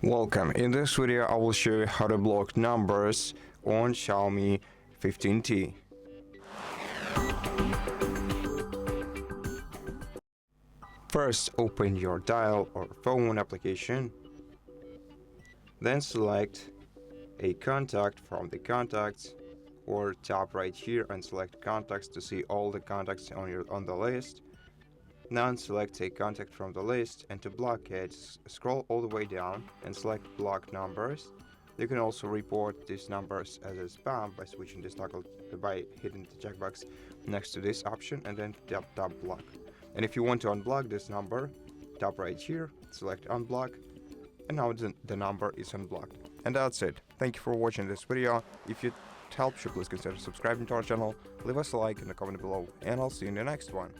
Welcome. In this video I will show you how to block numbers on XIAOMI 15T. First, open your dial or phone application, then select a contact from the contacts, or tap right here and select contacts to see all the contacts on the list. Now select a contact from the list, and to block it, scroll all the way down and select block numbers. You can also report these numbers as a spam by switching this toggle by hitting the checkbox next to this option and then tap block. And if you want to unblock this number, tap right here, select unblock, and now the number is unblocked. And that's it. Thank you for watching this video. If it helps you, please consider subscribing to our channel, leave us a like in the comment below, and I'll see you in the next one.